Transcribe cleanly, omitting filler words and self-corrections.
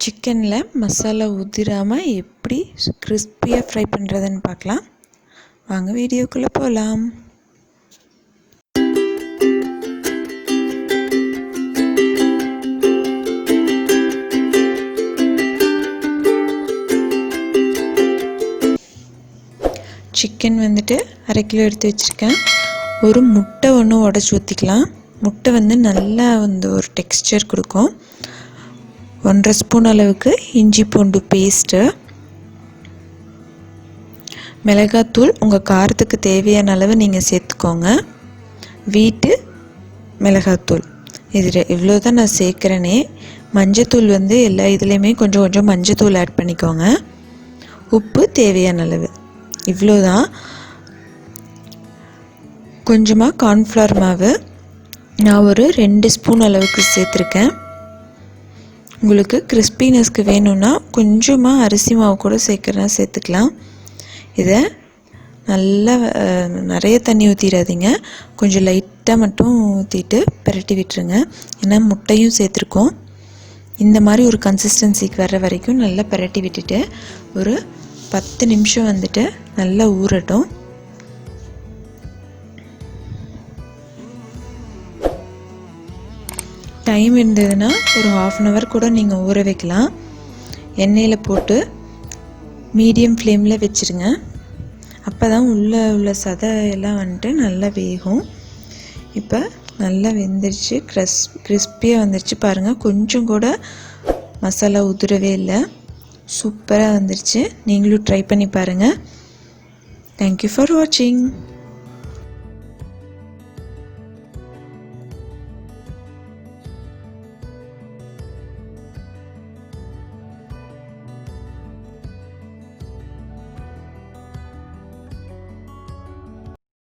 சிக்கனில் மசாலா ஊற்றிடாமல் எப்படி கிறிஸ்பியாக ஃப்ரை பண்ணுறதுன்னு பார்க்கலாம். வாங்க வீடியோக்குள்ளே போகலாம். சிக்கன் வந்துட்டு 1/2 கிலோ எடுத்து வச்சுருக்கேன். ஒரு முட்டை ஒன்று உடச்சி ஊற்றிக்கலாம். முட்டை நல்லா ஒரு டெக்ஸ்சர் கொடுக்கும். 1/2 ஸ்பூன் அளவுக்கு இஞ்சி பூண்டு பேஸ்ட்டு, மிளகாத்தூள் உங்கள் காரத்துக்கு தேவையான அளவு நீங்கள் சேர்த்துக்கோங்க. வீட்டு மிளகாத்தூள் இது இவ்வளோ தான் நான் சேர்க்குறேனே. மஞ்சத்தூள் எல்லா இதுலேயுமே கொஞ்சம் கொஞ்சம் மஞ்சத்தூள் ஆட் பண்ணிக்கோங்க. உப்பு தேவையான அளவு இவ்வளோதான். கொஞ்சமாக கார்ன்ஃப்ளவர் மாவு நான் ஒரு 2 ஸ்பூன் அளவுக்கு சேர்த்துருக்கேன். உங்களுக்கு கிறிஸ்பினஸ்க்கு வேணும்னா கொஞ்சமாக அரிசி மாவு கூட சேர்த்துக்கலாம். இதை நல்லா நிறைய தண்ணி ஊற்றிடாதீங்க, கொஞ்சம் லைட்டாக மட்டும் ஊற்றிட்டு பிரட்டி விட்டுருங்க. ஏன்னா முட்டையும் சேர்த்துருக்கோம். இந்த மாதிரி ஒரு கன்சிஸ்டன்சிக்கு வர்ற வரைக்கும் நல்லா பிரட்டி விட்டுட்டு ஒரு 10 நிமிஷம் நல்லா ஊறட்டும். டைம் இருந்ததுன்னா ஒரு 1/2 hour கூட நீங்கள் ஊற வைக்கலாம். எண்ணெயில் போட்டு மீடியம் ஃப்ளேமில் வச்சுருங்க. அப்போ தான் உள்ள சதை எல்லாம் நல்லா வேகும். இப்போ நல்லா வெந்துருச்சு, கிறிஸ்பியாக வந்துருச்சு பாருங்கள். கொஞ்சம் கூட மசாலா உதிரவே இல்லை, சூப்பராக வந்துருச்சு. நீங்களும் ட்ரை பண்ணி பாருங்கள். தேங்க்யூ ஃபார் வாட்சிங்.